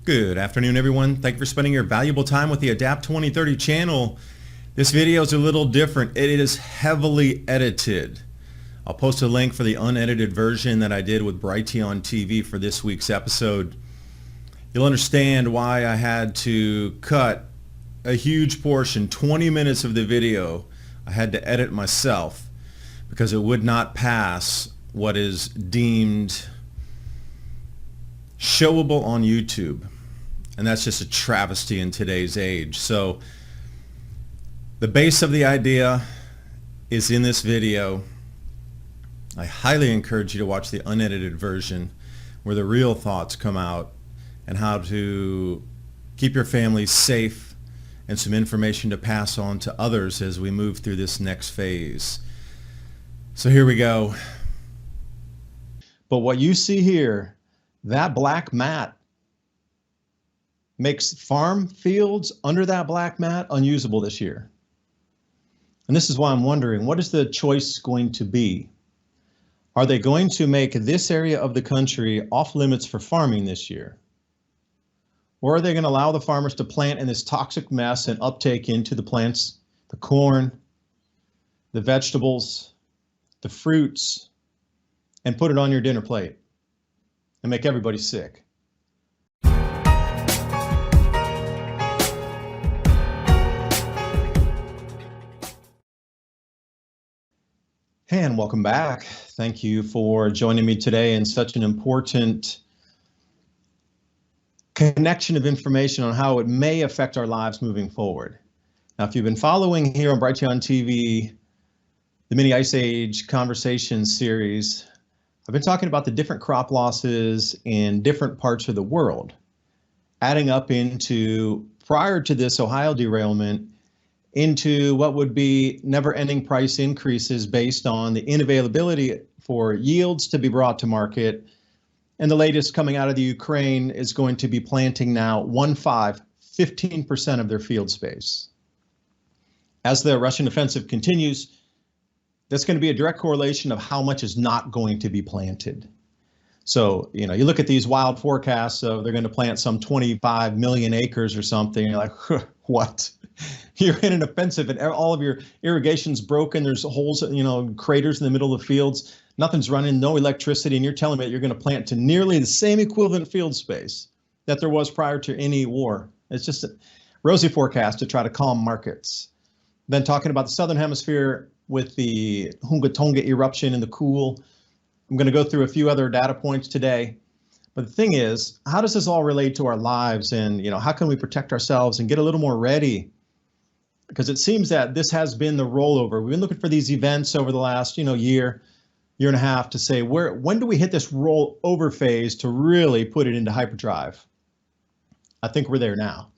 Good afternoon, everyone. Thank you for spending your valuable time with the Adapt 2030 channel. This video is a little different. It is heavily edited. I'll post a link for the unedited version that I did with Patriot TV for this week's episode. You'll understand why I had to cut a huge portion, 20 minutes of the video. I had to edit myself because it would not pass what is deemed showable on YouTube. And that's just a travesty in today's age. So the base of the idea is in this video. I highly encourage you to watch the unedited version where the real thoughts come out and how to keep your family safe and some information to pass on to others as we move through this next phase. So here we go. But what you see here, that black mat makes farm fields under that black mat unusable this year. And this is why I'm wondering, what is the choice going to be? Are they going to make this area of the country off limits for farming this year? Or are they going to allow the farmers to plant in this toxic mess and uptake into the plants, the corn, the vegetables, the fruits, and put it on your dinner plate and make everybody sick? And welcome back. Thank you for joining me today in such an important connection of information on how it may affect our lives moving forward. Now, if you've been following here on Patriot TV, the Mini Ice Age Conversation series, I've been talking about the different crop losses in different parts of the world, adding up into, prior to this Ohio derailment, into what would be never-ending price increases based on the inavailability for yields to be brought to market. And the latest coming out of the Ukraine is going to be planting now 15% of their field space. As the Russian offensive continues, that's going to be a direct correlation of how much is not going to be planted. So, you look at these wild forecasts of they're going to plant some 25 million acres or something. You're like, what? You're in an offensive and all of your irrigation's broken. There's holes, craters in the middle of the fields. Nothing's running, no electricity. And you're telling me that you're going to plant to nearly the same equivalent field space that there was prior to any war. It's just a rosy forecast to try to calm markets. Then talking about the Southern Hemisphere with the Hunga Tonga eruption in the cool. I'm going to go through a few other data points today. But the thing is, how does this all relate to our lives? And, how can we protect ourselves and get a little more ready? Because it seems that this has been the rollover. We've been looking for these events over the last, year and a half to say, when do we hit this rollover phase to really put it into hyperdrive? I think we're there now.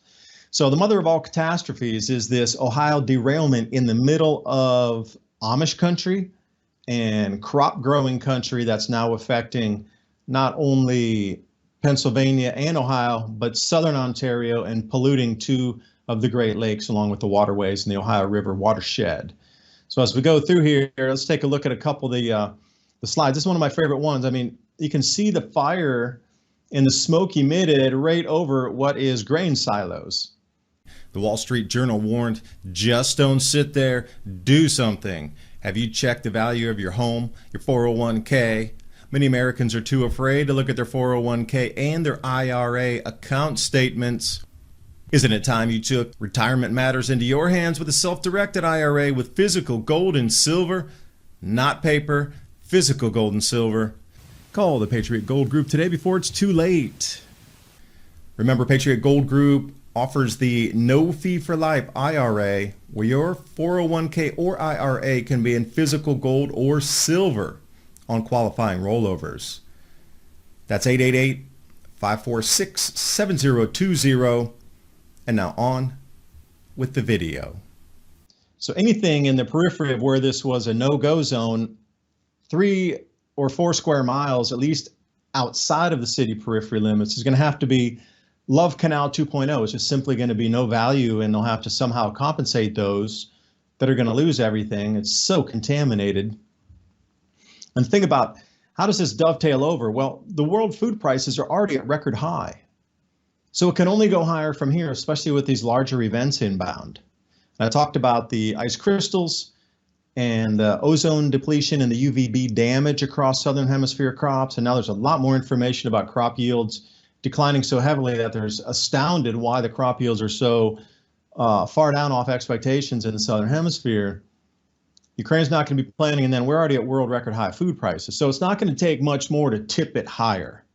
So the mother of all catastrophes is this Ohio derailment in the middle of Amish country and crop growing country that's now affecting not only Pennsylvania and Ohio, but southern Ontario and polluting two of the Great Lakes along with the waterways and the Ohio River watershed. So as we go through here, let's take a look at a couple of the slides. This is one of my favorite ones. I mean, you can see the fire and the smoke emitted right over what is grain silos. The Wall Street Journal warned, just don't sit there, do something. Have you checked the value of your home, your 401k? Many Americans are too afraid to look at their 401k and their IRA account statements. Isn't it time you took retirement matters into your hands with a self-directed IRA with physical gold and silver, not paper, physical gold and silver? Call the Patriot Gold Group today before it's too late. Remember, Patriot Gold Group offers the no fee for life IRA where your 401k or IRA can be in physical gold or silver on qualifying rollovers. That's 888-546-7020. And now on with the video. So anything in the periphery of where this was a no-go zone, 3 or 4 square miles, at least outside of the city periphery limits, is going to have to be Love Canal 2.0. It's just simply going to be no value, and they'll have to somehow compensate those that are going to lose everything. It's so contaminated. And think about, how does this dovetail over? Well, the world food prices are already at record high. So it can only go higher from here, especially with these larger events inbound. And I talked about the ice crystals and the ozone depletion and the UVB damage across southern hemisphere crops. And now there's a lot more information about crop yields declining so heavily that there's astounded why the crop yields are so far down off expectations in the southern hemisphere. Ukraine's not going to be planning, and then we're already at world record high food prices. So it's not going to take much more to tip it higher.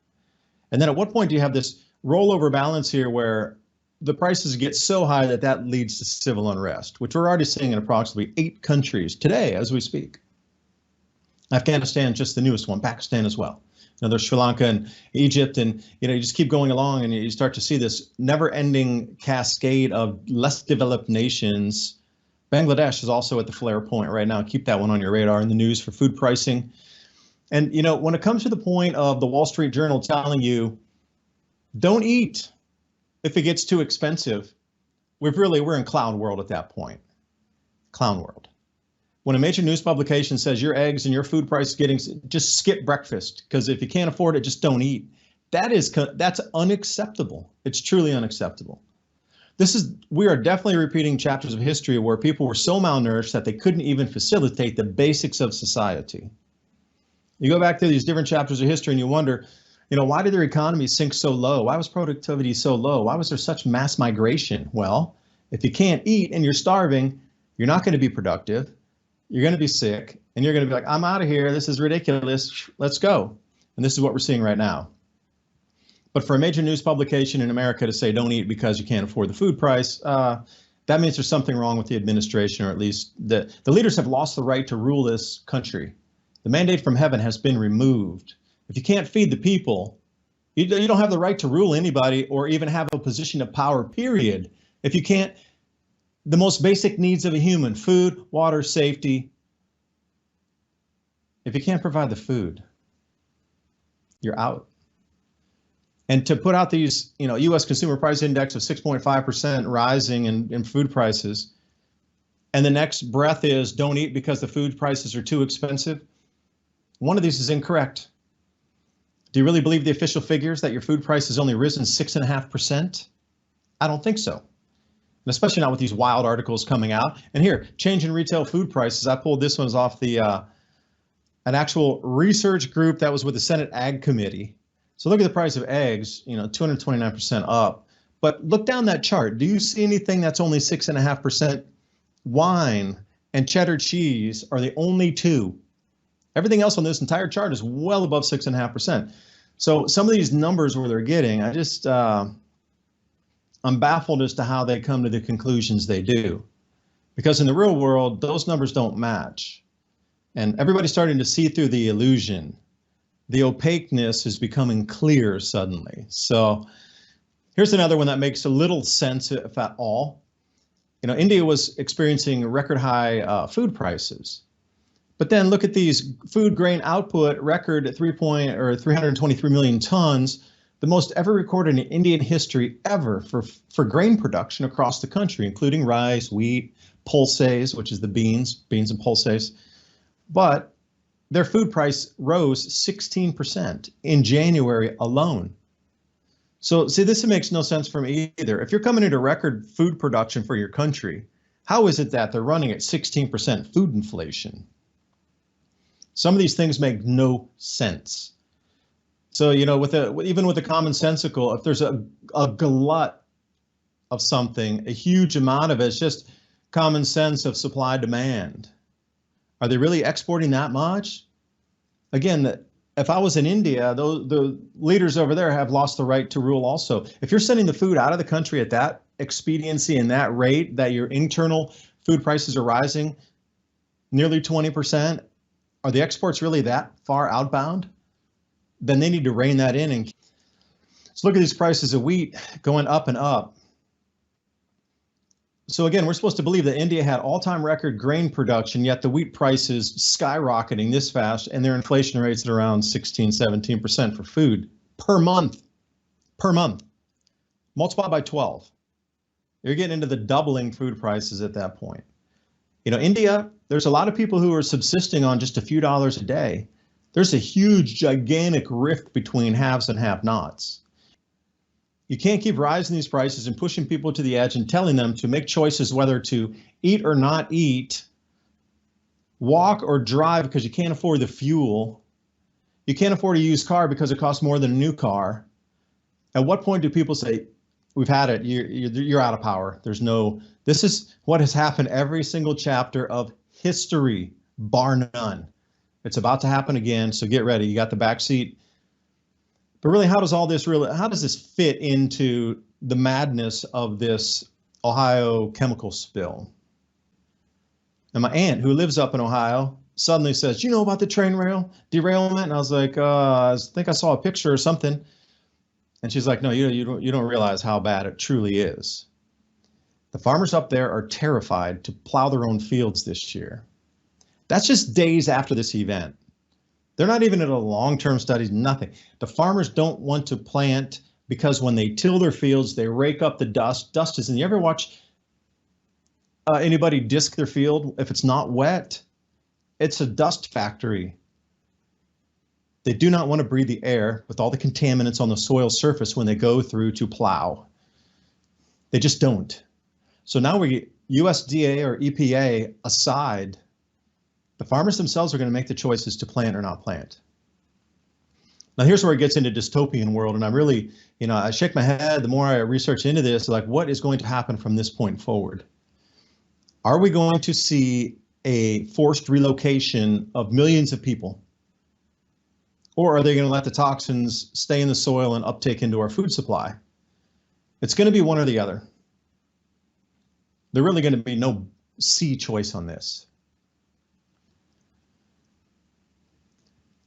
And then at what point do you have this rollover balance here where the prices get so high that that leads to civil unrest, which we're already seeing in approximately 8 countries today as we speak. Afghanistan, just the newest one, Pakistan as well. There's Sri Lanka and Egypt, and you just keep going along and you start to see this never-ending cascade of less developed nations. Bangladesh is also at the flare point right now. Keep that one on your radar in the news for food pricing. And when it comes to the point of the Wall Street Journal telling you, don't eat if it gets too expensive, we're in clown world at that point. Clown world. When a major news publication says your eggs and your food price is getting, just skip breakfast, because if you can't afford it, just don't eat. That's unacceptable. It's truly unacceptable. We are definitely repeating chapters of history where people were so malnourished that they couldn't even facilitate the basics of society. You go back to these different chapters of history and you wonder, why did their economies sink so low? Why was productivity so low? Why was there such mass migration? Well, if you can't eat and you're starving, you're not going to be productive. You're going to be sick, and you're going to be like, I'm out of here. This is ridiculous. Let's go. And this is what we're seeing right now. But for a major news publication in America to say don't eat because you can't afford the food price, that means there's something wrong with the administration, or at least the leaders have lost the right to rule this country. The mandate from heaven has been removed. If you can't feed the people, you don't have the right to rule anybody or even have a position of power, period. If you can't, the most basic needs of a human, food, water, safety. If you can't provide the food, you're out. And to put out these, U.S. Consumer Price Index of 6.5% rising in food prices, and the next breath is don't eat because the food prices are too expensive. One of these is incorrect. Do you really believe the official figures that your food price has only risen 6.5%? I don't think so. And especially not with these wild articles coming out. And here, change in retail food prices. I pulled this one off an actual research group that was with the Senate Ag Committee. So look at the price of eggs, 229% up. But look down that chart. Do you see anything that's only 6.5%? Wine and cheddar cheese are the only two. Everything else on this entire chart is well above 6.5%. So some of these numbers where they're getting, I'm baffled as to how they come to the conclusions they do. Because in the real world, those numbers don't match. And everybody's starting to see through the illusion. The opaqueness is becoming clear suddenly. So here's another one that makes a little sense, if at all. India was experiencing record high food prices. But then look at these food grain output record at 323 million tons, the most ever recorded in Indian history ever for grain production across the country, including rice, wheat, pulses, which is the beans and pulses. But their food price rose 16% in January alone. So see, this makes no sense for me either. If you're coming into record food production for your country, how is it that they're running at 16% food inflation? Some of these things make no sense. So, even with the commonsensical, if there's a glut of something, a huge amount of it, it's just common sense of supply demand. Are they really exporting that much? Again, if I was in India, the leaders over there have lost the right to rule also. If you're sending the food out of the country at that expediency and that rate, that your internal food prices are rising nearly 20%, are the exports really that far outbound? Then they need to rein that in. And let's look at these prices of wheat going up and up. So again, we're supposed to believe that India had all-time record grain production, yet the wheat price is skyrocketing this fast, and their inflation rates at around 16, 17% for food per month. Multiply by 12. You're getting into the doubling food prices at that point. India, there's a lot of people who are subsisting on just a few dollars a day. There's a huge, gigantic rift between haves and have-nots. You can't keep rising these prices and pushing people to the edge and telling them to make choices whether to eat or not eat, walk or drive because you can't afford the fuel. You can't afford a used car because it costs more than a new car. At what point do people say, we've had it, you're out of power? This is what has happened every single chapter of history, bar none. It's about to happen again, so get ready. You got the back seat. But really, how does this fit into the madness of this Ohio chemical spill? And my aunt, who lives up in Ohio, suddenly says, you know about the train derailment? And I was like, I think I saw a picture or something. And she's like, no, you don't realize how bad it truly is. The farmers up there are terrified to plow their own fields this year. That's just days after this event. They're not even at a long-term studies, nothing. The farmers don't want to plant because when they till their fields, they rake up the dust. Dust is in. You ever watch anybody disc their field if it's not wet? It's a dust factory. They do not want to breathe the air with all the contaminants on the soil surface when they go through to plow. They just don't. So now USDA or EPA aside, the farmers themselves are going to make the choices to plant or not plant. Now here's where it gets into dystopian world, and I'm really, I shake my head the more I research into this, like what is going to happen from this point forward? Are we going to see a forced relocation of millions of people? Or are they going to let the toxins stay in the soil and uptake into our food supply? It's going to be one or the other. There's really going to be no C choice on this.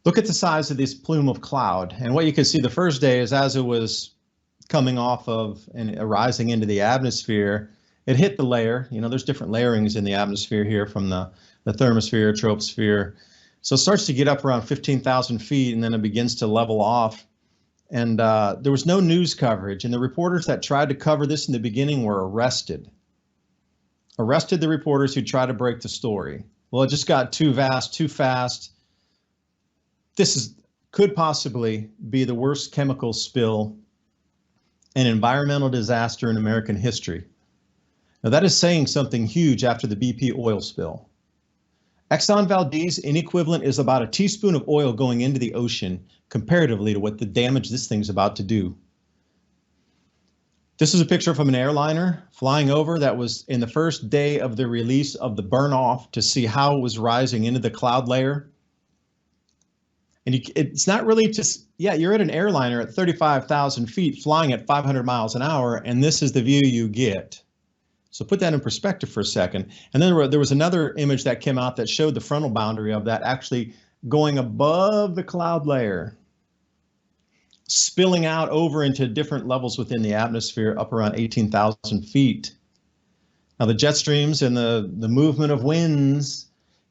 Look at the size of this plume of cloud. And what you can see the first day is as it was coming off of and rising into the atmosphere, it hit the layer. There's different layerings in the atmosphere here from the thermosphere, troposphere. So it starts to get up around 15,000 feet and then it begins to level off. And there was no news coverage. And the reporters that tried to cover this in the beginning were arrested. Arrested the reporters who tried to break the story. Well, it just got too vast, too fast. This could possibly be the worst chemical spill and environmental disaster in American history. Now that is saying something huge after the BP oil spill. Exxon Valdez inequivalent is about a teaspoon of oil going into the ocean comparatively to what the damage this thing's about to do. This is a picture from an airliner flying over that was in the first day of the release of the burn off to see how it was rising into the cloud layer. And it's not really just, you're at an airliner at 35,000 feet flying at 500 miles an hour, and this is the view you get. So put that in perspective for a second. And then there was another image that came out that showed the frontal boundary of that actually going above the cloud layer, spilling out over into different levels within the atmosphere up around 18,000 feet. Now the jet streams and the movement of winds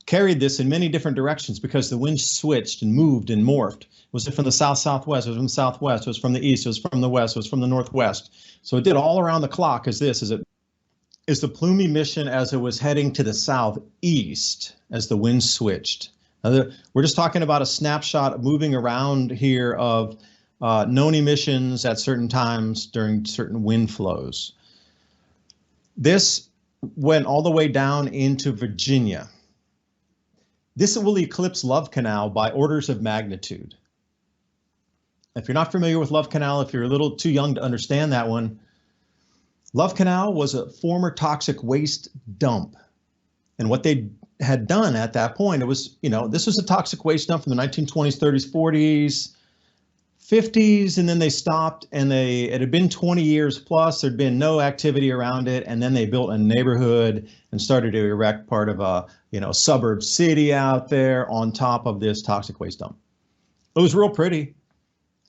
carried this in many different directions because the wind switched and moved and morphed. Was it from the south-southwest? Was it from the southwest? Was it from the east? Was it from the west? Was it from the northwest? So it did all around the clock as the plume emission as it was heading to the southeast as the wind switched. Now we're just talking about a snapshot moving around here of known emissions at certain times during certain wind flows. This went all the way down into Virginia. This will eclipse Love Canal by orders of magnitude. If you're not familiar with Love Canal, if you're a little too young to understand that one, Love Canal was a former toxic waste dump. And what they had done at that point, it was, this was a toxic waste dump from the 1920s, 30s, 40s, 50s, and then they stopped and it had been 20 years plus, there'd been no activity around it. And then they built a neighborhood and started to erect part of a, suburb city out there on top of this toxic waste dump. It was real pretty.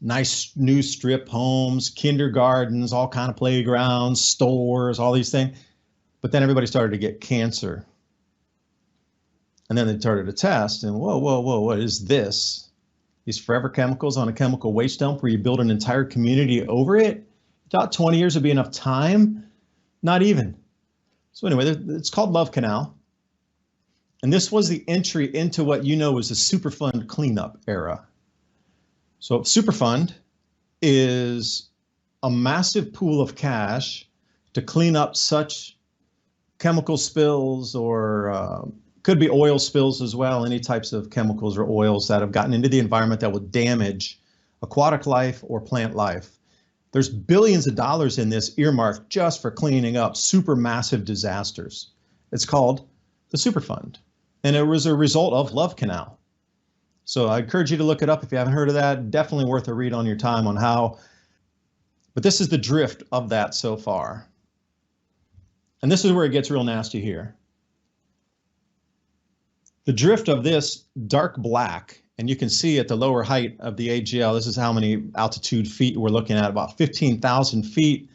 Nice new strip homes, kindergartens, all kind of playgrounds, stores, all these things. But then everybody started to get cancer. And then they started to test and whoa, what is this? These forever chemicals on a chemical waste dump where you build an entire community over it? You thought 20 years would be enough time? Not even. So anyway, it's called Love Canal. And this was the entry into what was the Superfund cleanup era. So Superfund is a massive pool of cash to clean up such chemical spills, or could be oil spills as well, any types of chemicals or oils that have gotten into the environment that will damage aquatic life or plant life. There's billions of dollars in this earmarked just for cleaning up supermassive disasters. It's called the Superfund, and it was a result of Love Canal. So I encourage you to look it up if you haven't heard of that. Definitely worth a read on your time on how, but this is the drift of that so far. And this is where it gets real nasty here. The drift of this dark black, and you can see at the lower height of the AGL, this is how many altitude feet we're looking at, about 15,000 feet,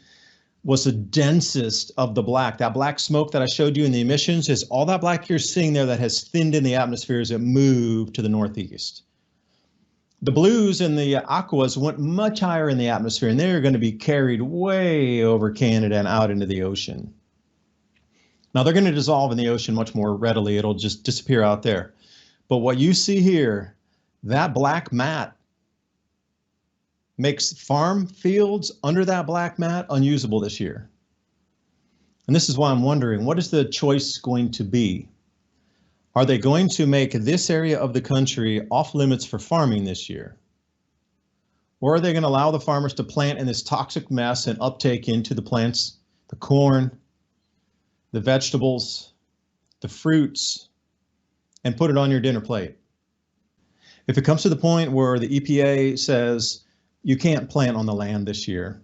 was the densest of the black. That black smoke that I showed you in the emissions is all that black you're seeing there that has thinned in the atmosphere as it moved to the northeast. The blues and the aquas went much higher in the atmosphere, and they're going to be carried way over Canada and out into the ocean. Now they're going to dissolve in the ocean much more readily. It'll just disappear out there. But what you see here, that black mat makes farm fields under that black mat unusable this year. And this is why I'm wondering, what is the choice going to be? Are they going to make this area of the country off limits for farming this year? Or are they going to allow the farmers to plant in this toxic mess and uptake into the plants, the corn, the vegetables, the fruits, and put it on your dinner plate? If it comes to the point where the EPA says you can't plant on the land this year,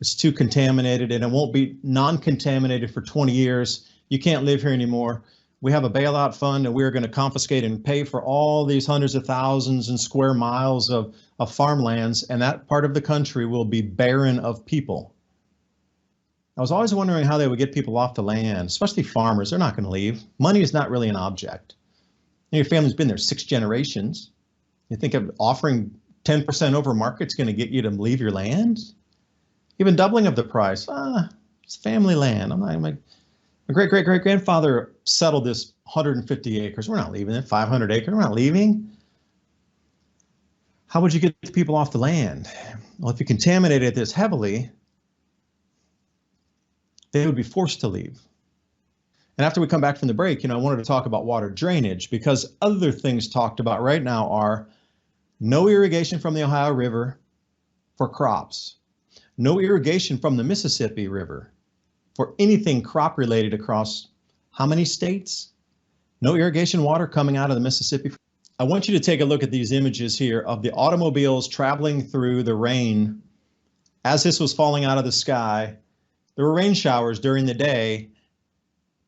it's too contaminated and it won't be non-contaminated for 20 years, you can't live here anymore, we have a bailout fund and we're going to confiscate and pay for all these hundreds of thousands and square miles of farmlands, and that part of the country will be barren of people. I was always wondering how they would get people off the land, especially farmers. They're not going to leave. Money is not really an object. Your family's been there 6 generations. You think of offering 10% over market's going to get you to leave your land? Even doubling of the price, it's family land. My great-great-great-grandfather settled this 150 acres. We're not leaving it. 500 acres, we're not leaving. How would you get the people off the land? Well, if you contaminated it this heavily, they would be forced to leave. And after we come back from the break, I wanted to talk about water drainage, because other things talked about right now are no irrigation from the Ohio River for crops, no irrigation from the Mississippi River for anything crop related across how many states? No irrigation water coming out of the Mississippi. I want you to take a look at these images here of the automobiles traveling through the rain as this was falling out of the sky. There were rain showers during the day,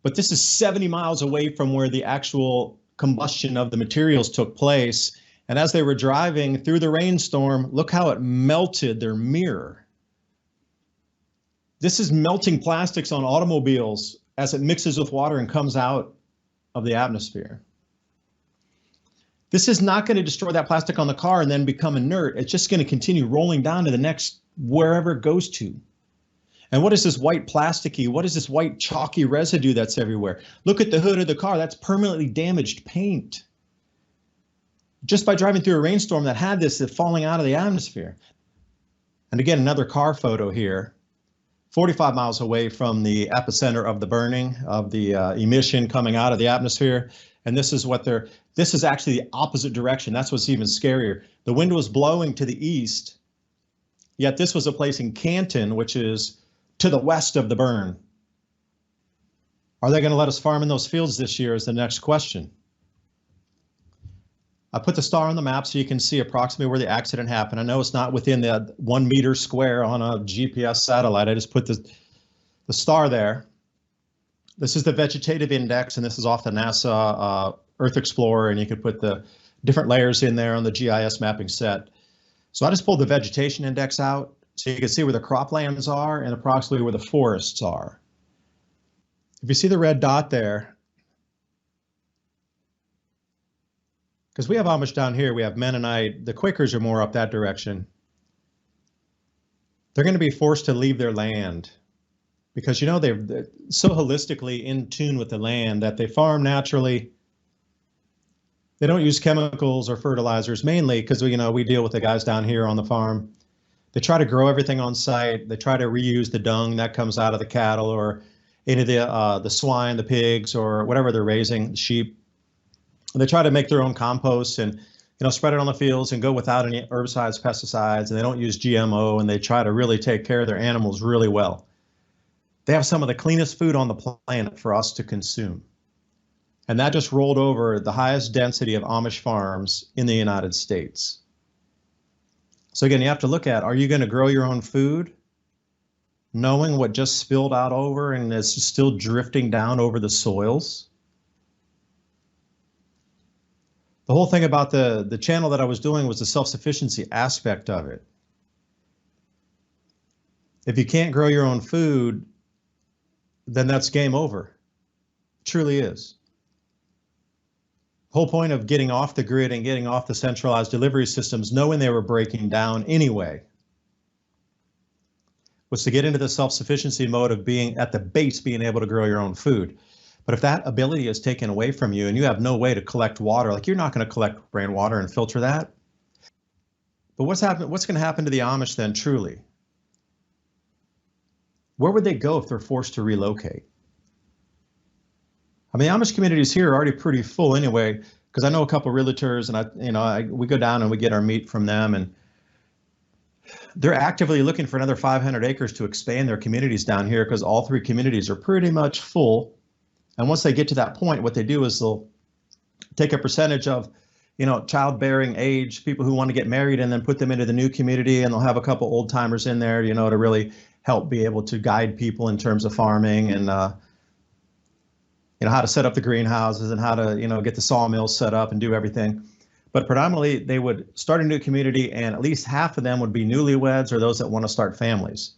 but this is 70 miles away from where the actual combustion of the materials took place. And as they were driving through the rainstorm, look how it melted their mirror. This is melting plastics on automobiles as it mixes with water and comes out of the atmosphere. This is not going to destroy that plastic on the car and then become inert. It's just going to continue rolling down to the next wherever it goes to. And what is this white plasticky? What is this white chalky residue that's everywhere? Look at the hood of the car. That's permanently damaged paint. Just by driving through a rainstorm that had this falling out of the atmosphere. And again, another car photo here, 45 miles away from the epicenter of the burning, of the emission coming out of the atmosphere. And this is this is actually the opposite direction. That's what's even scarier. The wind was blowing to the east, yet this was a place in Canton, which is to the west of the burn. Are they going to let us farm in those fields this year is the next question. I put the star on the map so you can see approximately where the accident happened. I know it's not within the 1 meter square on a GPS satellite. I just put the star there. This is the vegetative index, and this is off the NASA Earth Explorer, and you could put the different layers in there on the GIS mapping set. So I just pulled the vegetation index out so you can see where the croplands are and approximately where the forests are. If you see the red dot there, because we have Amish down here, we have Mennonite, the Quakers are more up that direction. They're going to be forced to leave their land because, they're so holistically in tune with the land that they farm naturally. They don't use chemicals or fertilizers, mainly because we deal with the guys down here on the farm. They try to grow everything on site. They try to reuse the dung that comes out of the cattle or any of the swine, the pigs, or whatever they're raising, the sheep. And they try to make their own compost and spread it on the fields and go without any herbicides, pesticides, and they don't use GMO, and they try to really take care of their animals really well. They have some of the cleanest food on the planet for us to consume. And that just rolled over the highest density of Amish farms in the United States. So again, you have to look at, are you going to grow your own food, knowing what just spilled out over and is still drifting down over the soils? The whole thing about the channel that I was doing was the self-sufficiency aspect of it. If you can't grow your own food, then that's game over. It truly is. The whole point of getting off the grid and getting off the centralized delivery systems, knowing they were breaking down anyway, was to get into the self-sufficiency mode of being at the base, being able to grow your own food. But if that ability is taken away from you and you have no way to collect water, like you're not going to collect rainwater and filter that. But what's going to happen to the Amish then, truly? Where would they go if they're forced to relocate? I mean, the Amish communities here are already pretty full anyway, because I know a couple of realtors, and we go down and we get our meat from them, and they're actively looking for another 500 acres to expand their communities down here, because all three communities are pretty much full. And once they get to that point, what they do is they'll take a percentage of, childbearing age, people who want to get married, and then put them into the new community, and they'll have a couple old timers in there, to really help be able to guide people in terms of farming and how to set up the greenhouses and how to get the sawmills set up and do everything. But predominantly they would start a new community, and at least half of them would be newlyweds or those that want to start families.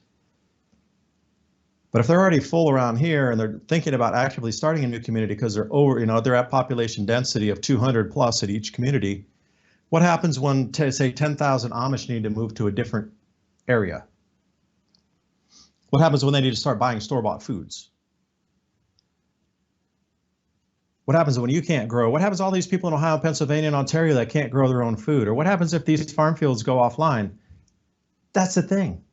But if they're already full around here and they're thinking about actively starting a new community because they're at population density of 200 plus at each community, what happens when, say, 10,000 Amish need to move to a different area? What happens when they need to start buying store-bought foods? What happens when you can't grow? What happens to all these people in Ohio, Pennsylvania, and Ontario that can't grow their own food? Or what happens if these farm fields go offline? That's the thing.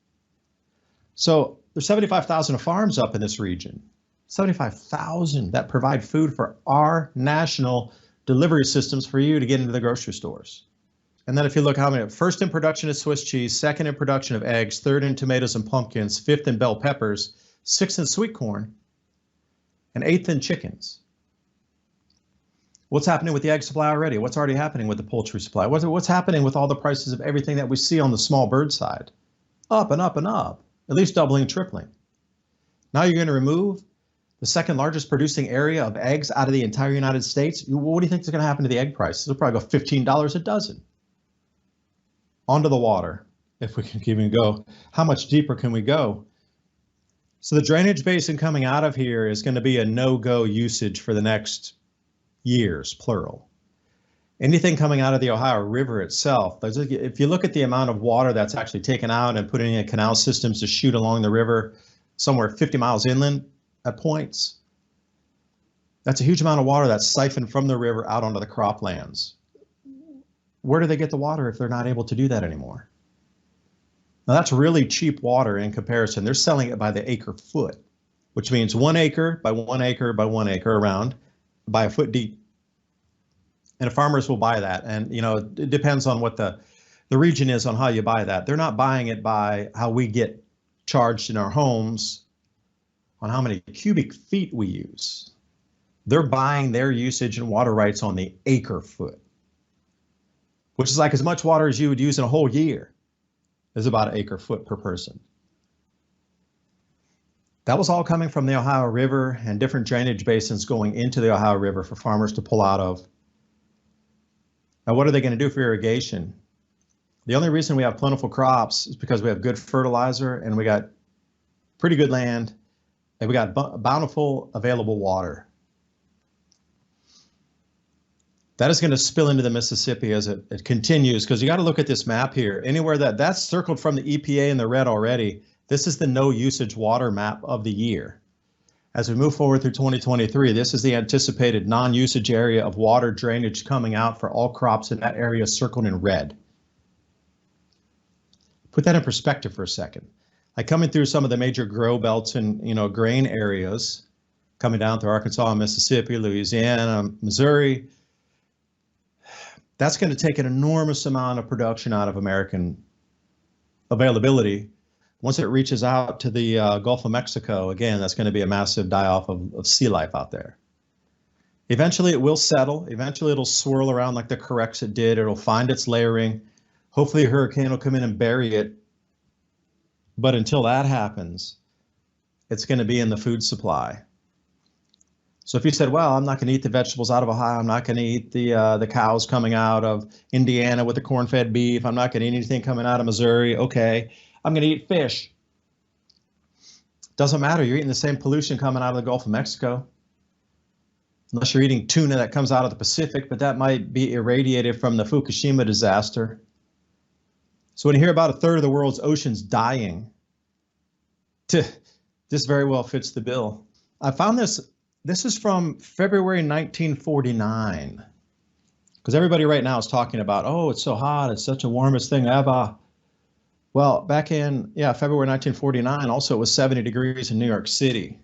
So there's 75,000 farms up in this region, 75,000 that provide food for our national delivery systems for you to get into the grocery stores. And then if you look how many, first in production is Swiss cheese, second in production of eggs, third in tomatoes and pumpkins, fifth in bell peppers, sixth in sweet corn, and eighth in chickens. What's happening with the egg supply already? What's already happening with the poultry supply? What's happening with all the prices of everything that we see on the small bird side? Up and up and up, at least doubling, tripling. Now you're going to remove the second largest producing area of eggs out of the entire United States. What do you think is going to happen to the egg prices? It'll probably go $15 a dozen. Onto the water, if we can even go. How much deeper can we go? So the drainage basin coming out of here is going to be a no-go usage for the next years, plural. Anything coming out of the Ohio River itself, if you look at the amount of water that's actually taken out and put in canal systems to shoot along the river somewhere 50 miles inland at points, that's a huge amount of water that's siphoned from the river out onto the croplands. Where do they get the water if they're not able to do that anymore? Now that's really cheap water in comparison. They're selling it by the acre foot, which means 1 acre by 1 acre by 1 acre around by a foot deep. And farmers will buy that. And it depends on what the region is on how you buy that. They're not buying it by how we get charged in our homes on how many cubic feet we use. They're buying their usage and water rights on the acre foot, which is like as much water as you would use in a whole year is about an acre foot per person. That was all coming from the Ohio River and different drainage basins going into the Ohio River for farmers to pull out of. Now, what are they going to do for irrigation? The only reason we have plentiful crops is because we have good fertilizer and we got pretty good land and we got bountiful available water. That is going to spill into the Mississippi as it continues, because you got to look at this map here. Anywhere that's circled from the EPA in the red already, this is the no usage water map of the year. As we move forward through 2023, this is the anticipated non-usage area of water drainage coming out for all crops in that area circled in red. Put that in perspective for a second. Like coming through some of the major grow belts and grain areas, coming down through Arkansas, Mississippi, Louisiana, Missouri, that's going to take an enormous amount of production out of American availability. Once it reaches out to the Gulf of Mexico, again, that's going to be a massive die-off of sea life out there. Eventually it will settle. Eventually it'll swirl around like the Corexit did. It'll find its layering. Hopefully a hurricane will come in and bury it. But until that happens, it's going to be in the food supply. So if you said, well, I'm not going to eat the vegetables out of Ohio, I'm not going to eat the cows coming out of Indiana with the corn-fed beef, I'm not going to eat anything coming out of Missouri, okay, I'm going to eat fish. Doesn't matter, you're eating the same pollution coming out of the Gulf of Mexico. Unless you're eating tuna that comes out of the Pacific, but that might be irradiated from the Fukushima disaster. So when you hear about a third of the world's oceans dying, this very well fits the bill. I found this is from February 1949, because everybody right now is talking about, oh, it's so hot, it's such the warmest thing ever. Well, back in, February 1949, also it was 70 degrees in New York City.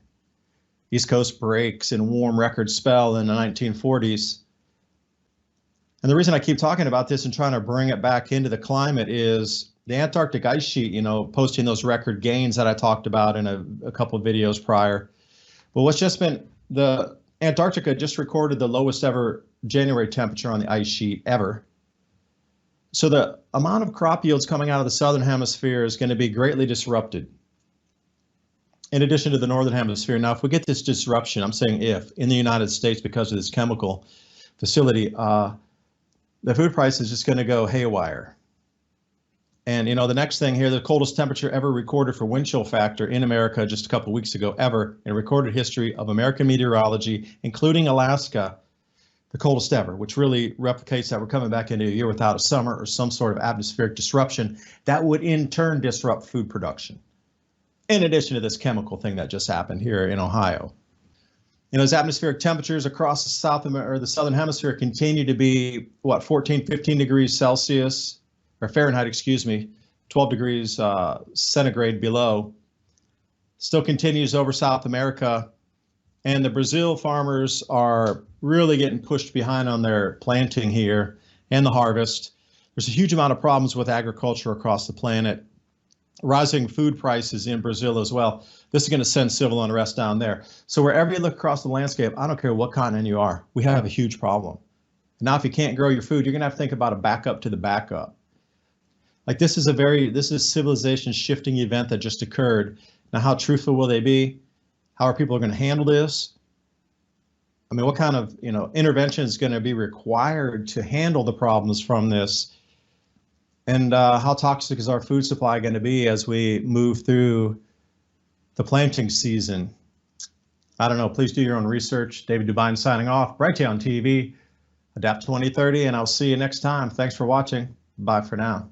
East Coast breaks in warm record spell in the 1940s. And the reason I keep talking about this and trying to bring it back into the climate is the Antarctic ice sheet, posting those record gains that I talked about in a couple of videos prior. But what's just been, the Antarctica just recorded the lowest ever January temperature on the ice sheet ever. So the amount of crop yields coming out of the southern hemisphere is going to be greatly disrupted, in addition to the northern hemisphere. Now, if we get this disruption, I'm saying if, in the United States because of this chemical facility, the food price is just going to go haywire. And, the next thing here, the coldest temperature ever recorded for wind chill factor in America just a couple of weeks ago ever in recorded history of American meteorology, including Alaska, the coldest ever, which really replicates that we're coming back into a year without a summer or some sort of atmospheric disruption that would in turn disrupt food production, in addition to this chemical thing that just happened here in Ohio. As atmospheric temperatures across the southern hemisphere continue to be, 14, 15 degrees Celsius, or Fahrenheit, 12 degrees centigrade below, still continues over South America. And the Brazil farmers are really getting pushed behind on their planting here and the harvest. There's a huge amount of problems with agriculture across the planet. Rising food prices in Brazil as well. This is going to send civil unrest down there. So wherever you look across the landscape, I don't care what continent you are, we have a huge problem. Now, if you can't grow your food, you're going to have to think about a backup to the backup. Like this is civilization shifting event that just occurred. Now, how truthful will they be? How are people going to handle this? I mean, what kind of intervention is going to be required to handle the problems from this? And how toxic is our food supply going to be as we move through the planting season? I don't know. Please do your own research. David Dubine signing off. Brighteon TV, Adapt 2030, and I'll see you next time. Thanks for watching. Bye for now.